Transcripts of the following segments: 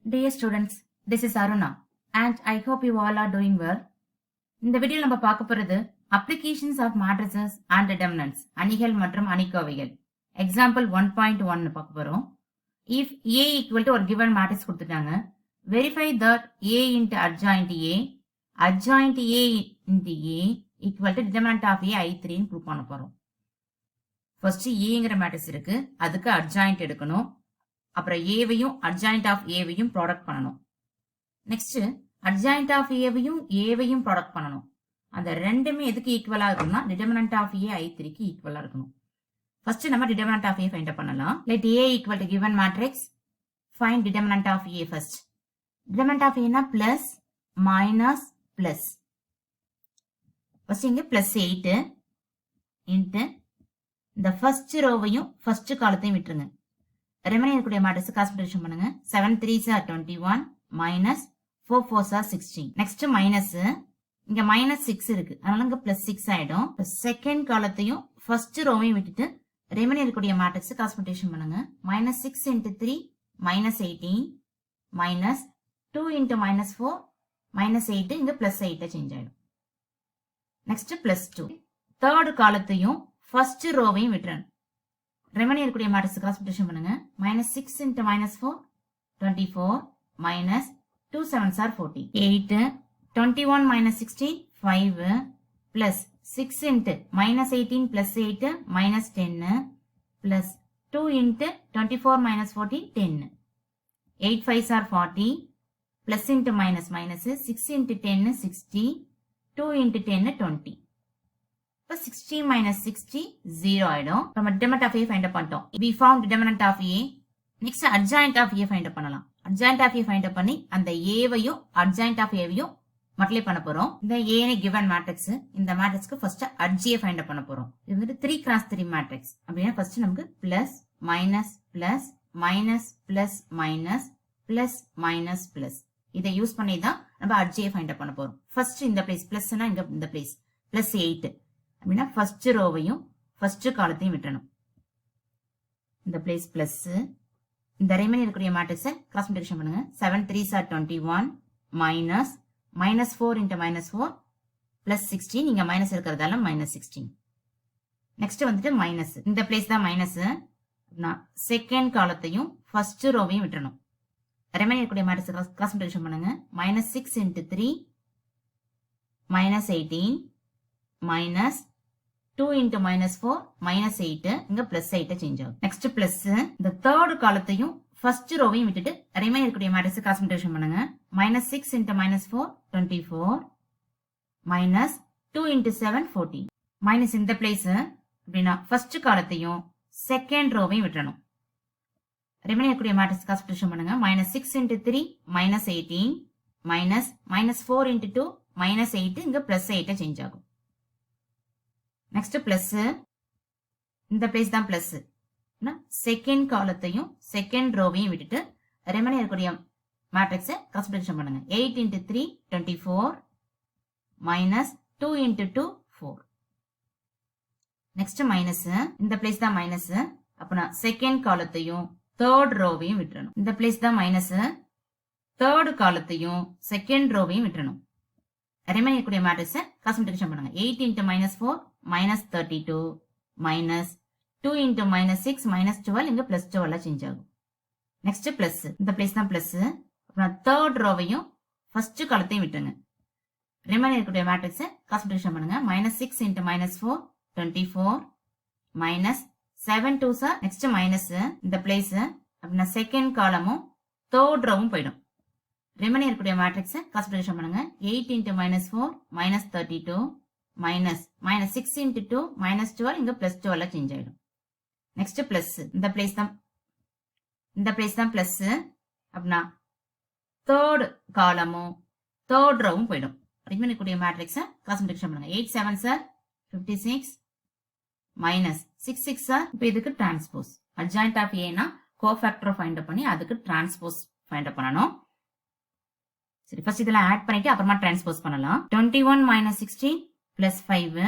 Dear students, this is Aruna and I hope you all are doing well. இந்த வீடியோல நம்ம பார்க்க போறது applications of matrices and determinants அணிகள் மற்றும் அணிக்கோவைகள். Example 1.1 பார்க்க போறோம். If A equal to ஒரு given matrix கொடுத்துட்டாங்க, verify that A into adjoint A into A equal to determinant of A I3 ன்னு ப்ரூவ் பண்ண போறோம். ஃபர்ஸ்ட் Aங்கிற மேட்ரிக்ஸ் இருக்கு, அதுக்கு அட்ஜாயிண்ட் எடுக்கணும். அப்புறம் ஏவையும் அட்ஜாயிண்ட் ஆஃப் ஏவையும் ப்ராடக்ட் பண்ணணும். நெக்ஸ்ட் அட்ஜாயிண்ட் ஆஃப் ஏவையும் ப்ராடக்ட் பண்ணணும். அந்த ரெண்டுமே எதுக்கு ஈக்குவலா இருக்கும்னா டிட்டர்மினன்ட் ஆஃப் ஏ I3க்கு ஈக்குவலா இருக்கணும். ஃபர்ஸ்ட் நம்ம டிட்டர்மினன்ட் ஆஃப் ஏ ஃபைண்ட் பண்ணலாம். Let A equal to given matrix, find determinant of A first. Determinant of ஏனா பிளஸ் மைனஸ் பிளஸ். ஃபர்ஸ்ட் இங்க பிளஸ் 8 இன்ட்டு இந்த ஃபர்ஸ்ட் ரோவையும் ஃபர்ஸ்ட் காலத்தையும் விட்டுருங்க. ரெமைனிங் இருக்கக்கூடிய மேட்ரிக்ஸ் கிராஸ் மல்டிப்ளிகேஷன் பண்ணுங்க. 7 3s are 21 minus 4 4s are 16. Next minus இங்க minus 6 இருக்கு, அதனால இங்க பிளஸ் 6 ஆயிடும். செகண்ட் காலத்தையும் ஃபர்ஸ்ட் ரோவையும் விட்டுட்டு ரெமைனிங் இருக்கக்கூடிய மேட்ரிக்ஸ் கிராஸ் மல்டிப்ளிகேஷன் பண்ணுங்க. Minus 6 into 3 minus 18 minus 2 into minus 4 minus 8 இங்க பிளஸ் 8 சேஞ்ச் ஆயிடும். நெக்ஸ்ட் பிளஸ் 2 தேர்ட் காலத்தையும் ஃபர்ஸ்ட் ரோவையும் விட்டுறேன். ரெமைனிங் இருக்கக்கூடிய மேட்ரிக்ஸ் கிராஸ் மல்டிப்ளிகேஷன் பண்ணுங்க. Minus 6 into minus 4 24 minus 2 7s are 40 8 21 minus 16 5 plus 6 into minus 18 plus 8 minus 10 plus 2 into 24 minus 14 10 8 5s are 40 plus into minus minus 6 into 10 60 2 into 10 20. 60 minus 60 0 ஆயிடும். நம்ம determinant of A find up பண்ணிட்டோம். We found determinant of A. Next adjoint of A find up பண்ணலாம். adjoint of A find up பண்ணி அந்த Aவையும் adjoint of Aவையும் multiply பண்ண போறோம். இந்த A னே given matrix, இந்த மேட்ரிக்ஸ்க்கு ஃபர்ஸ்ட் adj find up பண்ண போறோம். இது வந்து 3x3 மேட்ரிக்ஸ். அப்படினா ஃபர்ஸ்ட் நமக்கு plus minus plus minus plus minus plus minus plus இதை யூஸ் பண்ணி தான் நம்ம adj find up பண்ண போறோம். ஃபர்ஸ்ட் இந்த பிளேஸ் பிளஸ்னா இங்க இந்த பிளேஸ் பிளஸ் 8 அப்படின்னா ஃபர்ஸ்ட் ரோவையும் ஃபர்ஸ்ட் காலத்தையும் விட்டணும். இந்த பிளேஸ் பிளஸ் இந்த ரெமைனிங் இருக்கக்கூடிய மேட்ரிக்ஸை கிராஸ் மல்டிப்ளிகேஷன் பண்ணுங்க. 7 3s are 21 minus minus 4 into minus 4 plus 16 இங்க மைனஸ் இருக்கிறதால மைனஸ் 16. நெக்ஸ்ட் வந்துட்டு மைனஸ் இந்த பிளேஸ் தான் மைனஸ். செகண்ட் காலத்தையும் ஃபர்ஸ்ட் ரோவையும் விட்டணும். ரெமைனிங் இருக்கக்கூடிய மேட்ரிக்ஸ் கிராஸ் மல்டிப்ளிகேஷன் பண்ணுங்க. Minus 6 into 3 minus 18 minus 2 into minus 4 minus 8 இங்க plus 8 சேஞ்ச் ஆகும். நெக்ஸ்ட் பிளஸ் இந்த தேர்ட் காலத்தையும் ஃபர்ஸ்ட் ரோவையும் விட்டுட்டு ரிமைனிங் இருக்கக்கூடிய மேட்ரிக்ஸ் கிராஸ் மல்டிப்ளிகேஷன் பண்ணுங்க. Minus 6 into minus 4 24 minus 2 into 7 14 minus இந்த பிளேஸ் அப்படின்னா ஃபர்ஸ்ட் காலத்தையும் செகண்ட் ரோவையும் விட்டுறணும். ரிமைனிங் இருக்கக்கூடிய மேட்ரிக்ஸ் கிராஸ் மல்டிப்ளிகேஷன் பண்ணுங்க. Minus 6 into 3 minus 18 minus minus 4 into 2 minus 8 இங்க பிளஸ் 8 சேஞ்ச் ஆகும். நெக்ஸ்ட் பிளஸ் இந்த பிளேஸ் தான் பிளஸ் செகண்ட் காலத்தையும் செகண்ட் ரோவையும் விட்டுட்டு ரெமைனிங் இருக்கக்கூடிய மேட்ரிக்ஸை கிராஸ் மல்டிப்ளிகேஷன் பண்ணுங்க. 8 into 3 24 minus 2 into 2 4. Next minus இந்த பிளேஸ் தான் மைனஸ், அப்பனா செகண்ட் காலத்தையும் தேர்ட் ரோவையும் விட்டுறணும். இந்த பிளேஸ் தான் மைனஸ், தேர்ட் காலத்தையும் செகண்ட் ரோவையும் விட்டுறணும். ரெமைனிங் இருக்கக்கூடிய மேட்ரிக்ஸை கிராஸ் மல்டிப்ளிகேஷன் பண்ணுங்க. 8 into minus 4 minus 32 minus 2 into minus 6 minus 12 இங்க plus 12 சேஞ்ச் ஆகும். நெக்ஸ்ட் பிளஸ் இந்த பிளேஸ் தான் பிளஸ், அப்புறம் தேர்ட் ரோவையும் ஃபர்ஸ்ட் காலத்தையும் விட்டுருங்க. ரிமைனிங் இருக்கக்கூடிய மேட்ரிக்ஸை கிராஸ் மல்டிப்ளிகேஷன் பண்ணுங்க. Minus 6 into minus 4 24 minus 7 2s are next minus இந்த பிளேஸ் அப்படின்னா செகண்ட் காலமும் தேர்ட் ரோவும் போயிடும். ரிமைனிங் இருக்கக்கூடிய மேட்ரிக்ஸை கிராஸ் மல்டிப்ளிகேஷன் பண்ணுங்க. 8 into minus 4 minus 32 minus minus 6 into 2 minus 12 இங்க பிளஸ் 12 சேஞ்ச் ஆயிடும். நெக்ஸ்ட் பிளஸ் இந்த பிளேஸ் தான் பிளஸ் அப்படின்னா தேர்ட் காலமும் தேர்ட் ரோவும் போயிடும். ரிமைனிங் இருக்கக்கூடிய மேட்ரிக்ஸை கிராஸ் மல்டிப்ளிகேஷன் பண்ணுங்க. 8 7s are 56 minus 6 6s are இப்போ இதுக்கு டிரான்ஸ்போஸ் அட்ஜாயிண்ட் ஆஃப் ஏனா கோஃபேக்டர் ஃபைண்ட் பண்ணி அதுக்கு டிரான்ஸ்போஸ் ஃபைண்ட் பண்ணணும். சரி, ஃபர்ஸ்ட் இதெல்லாம் ஆட் பண்ணிட்டு அப்புறமா டிரான்ஸ்போஸ் பண்ணலாம். 21 minus 16 plus 5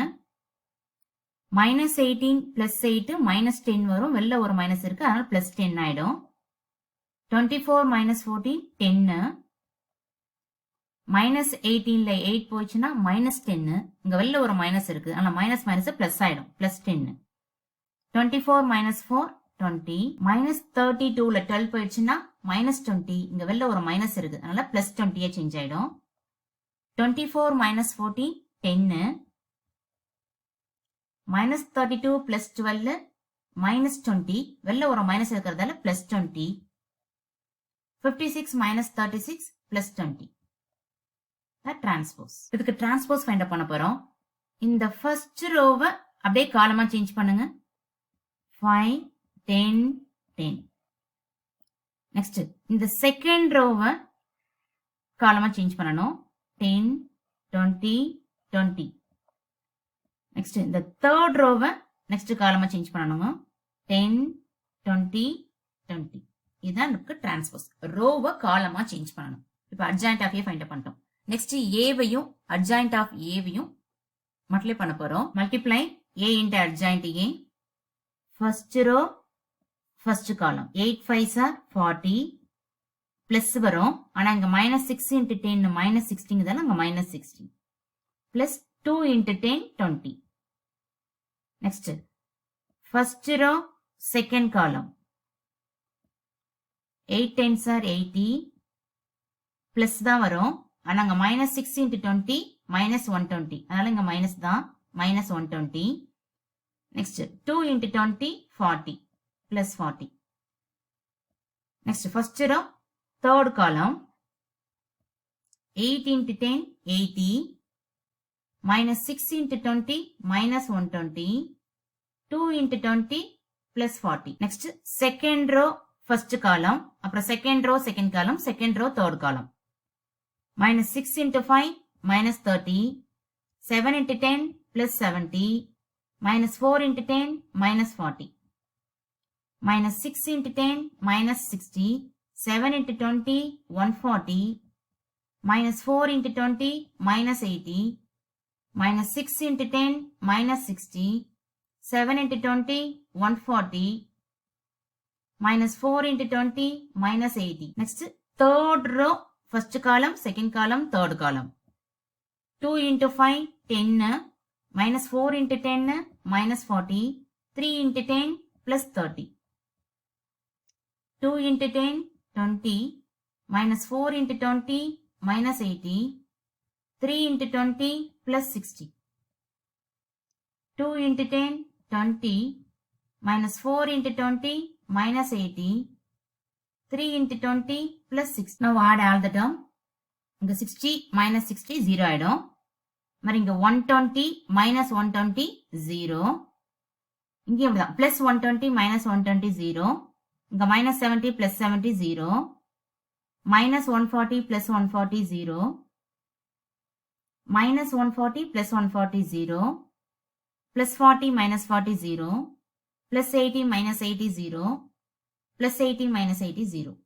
minus 18 plus 8 minus 10 வரும். வெளில ஒரு மைனஸ் இருக்கு, அதனால plus 10 ஆயிடும். 24 minus 14 10 minus 18ல 8 போச்சுன்னா minus 10 இங்க வெளில ஒரு மைனஸ் இருக்கு ஆனா மைனஸ் மைனஸ் பிளஸ் ஆயிடும் plus 10 24 minus 4 20 minus 32ல 12 போயிடுச்சுன்னா minus 20 இங்க வெளில ஒரு மைனஸ் இருக்கு அதனால plus 20 சேஞ்ச் ஆயிடும் 24 minus 14 10 minus 32 plus 12 minus 20 வெளில ஒரு மைனஸ் இருக்கிறதால plus 20 56 minus 36 plus 20 டிரான்ஸ்போஸ் இதுக்கு டிரான்ஸ்போஸ் ஃபைண்ட் பண்ண போறோம் இந்த ஃபர்ஸ்ட் ரோவை அப்படியே காலமா சேஞ்ச் பண்ணுங்க 5 10 10 நெக்ஸ்ட் இந்த செகண்ட் ரோவை காலமா சேஞ்ச் பண்ணணும் 10 20 20 நெக்ஸ்ட் இந்த தேர்ட் ரோவை நெக்ஸ்ட் காலமா சேஞ்ச் பண்ணணும் 10 20 20 இதுதான் நமக்கு டிரான்ஸ்போஸ் ரோவை காலமா சேஞ்ச் பண்ணணும் இப்போ அட்ஜாயிண்ட் ஆஃப் ஏ ஃபைண்ட் பண்ணிட்டோம் நெக்ஸ்ட் ஏவையும் அட்ஜாயிண்ட் ஆஃப் ஏவையும் மல்டிப்ளை பண்ண போறோம் multiply A into adjoint A first row first column 8 5s are 40 plus வரும் ஆனா இங்க மைனஸ் 6 இன்டு 10 மைனஸ் 16 தானே அங்க minus 16 plus 2 into 10 20 next first row second column 8 10s are 80 plus தான் வரும் ஆனா அங்க மைனஸ் 6 இன்டு 20 மைனஸ் 120 அதனால இங்க மைனஸ் தான் minus 120 next 2 into 20 40 plus 40 next first row third column 8 into 10 80 minus 6 into 20 minus 120 2 into 20 plus 40 next second row first column அப்புறம் second row second column second row third column minus 6 into 5 minus 30 7 into 10 plus 70 minus 4 into 10 minus 40 minus 6 into 10 minus 60 7 into 20 140 minus 4 into 20 minus 80 minus 6 into 10 minus 60 7 into 20 140 minus 4 into 20 minus 80 next third row first column, second column, third column. 2 into 5, 10, minus 4 into 10, minus 40, 3 into 10, plus 30. 2 into 10, 20, minus 4 into 20, minus 80, 3 into 20, plus 60. 2 into 10, 20, minus 4 into 20, minus 80, 3 into 20 plus 6. Now add all the term. இங்க 60 minus 60 0 ஆயிடும். மறு இங்க 120 minus 120 0. இங்கே அப்படிதான் plus 120 minus 120 0. இங்க minus 70 plus 70 0. minus 140 plus 140 0. minus 140 plus 140 0. plus 40 minus 40 0. plus 80 minus 80 0. plus 80 minus 80 0.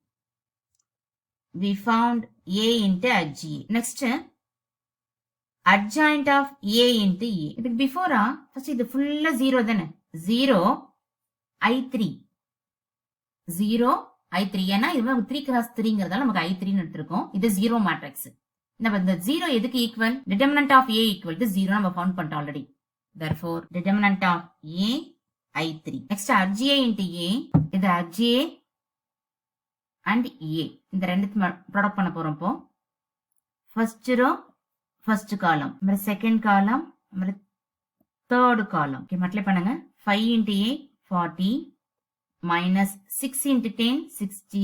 We found A into HA. Next, adjoint of A into A. இதுக்கு before first இது full 0 தானே 0 I3 0 I3 ஏன்னா இது 3 cross 3ங்கிறதால நமக்கு I3 ன்னு எடுத்திருக்கோம் இது 0 மேட்ரிக்ஸ் நம்ம இந்த 0 எதுக்கு equal determinant of A equal to 0 நம்ம ஃபவுண்ட் பண்ணிட்டோம் already therefore determinant of A I3 next RGA into A இது RGA and A இந்த ரெண்டு ப்ராடக்ட் பண்ண போறோம் இப்போ ஃபர்ஸ்ட் ரோ ஃபர்ஸ்ட் காலம் அப்புறம் செகண்ட் காலம் அப்புறம் தேர்ட் காலம் ஓகே மல்டிப்ளை பண்ணுங்க 5 into A 40 minus 6 into 10 60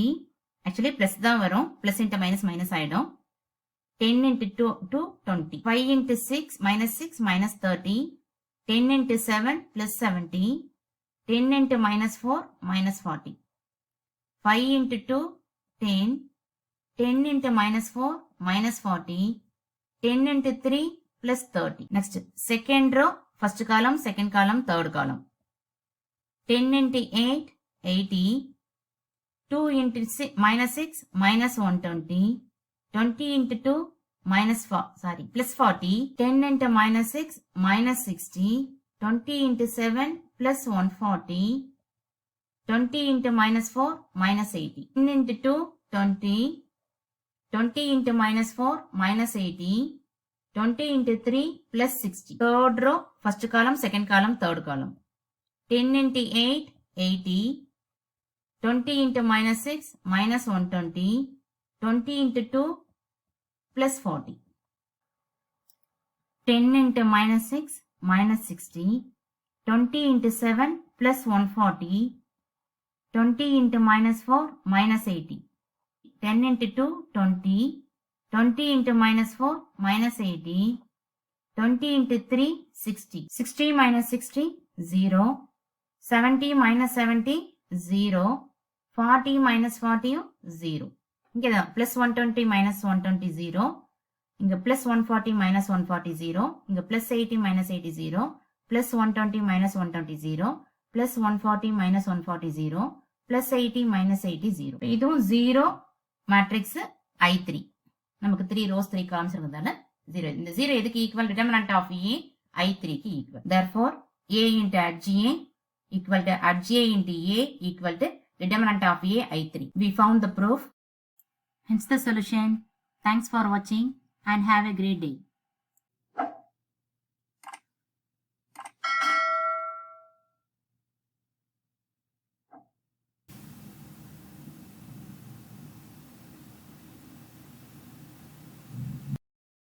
actually plus தான் வரும் பிளஸ் into மைனஸ் மைனஸ் ஆயிடும் 10 into 2 20 5 into 6 minus 6 minus 30 10 into 7 plus 70 10 into minus 4 minus 40 5 into 2 10 10 into minus 4 minus 40 10 into 3 plus 30 next second row first column second column third column 10 into 8 80 2 into 6 minus 6 minus 120 20 into 2 minus 4 plus 40 10 into minus 6 minus 60 20 into 7 plus 140 20 into minus 4, minus 80. 10 into 2, 20. 20 into minus 4, minus 80. 20 into 3, plus 60. Third row, first column, second column, third column. 10 into 8, 80. 20 into minus 6, minus 120. 20 into 2, plus 40. 10 into minus 6, minus 60. 20 into 7, plus 140. 20 into minus 4, minus 80. 10 into 2, 20. 20 into minus 4, minus 80. 20 into 3, 60. 60 minus 60, 0. 70 minus 70, 0. 40 minus 40, 0. இங்கே தான் plus 120 minus 120, 0. இங்கே plus 140 minus 140, 0. இங்கே plus 80 minus 80, 0. plus 120 minus 120, 0. plus 140 minus 140, 0. plus 80 minus 80, 0. இதுவும் 0 matrix I3. நமக்கு 3 rows 3 columns இருக்கிறதால 0. இந்த 0 எதுக்கு equal? Determinant of A I3க்கு equal. Therefore A into adj equal to adj into A equal to determinant of A I3. We found the proof. Hence the solution. Thanks for watching and have a great day.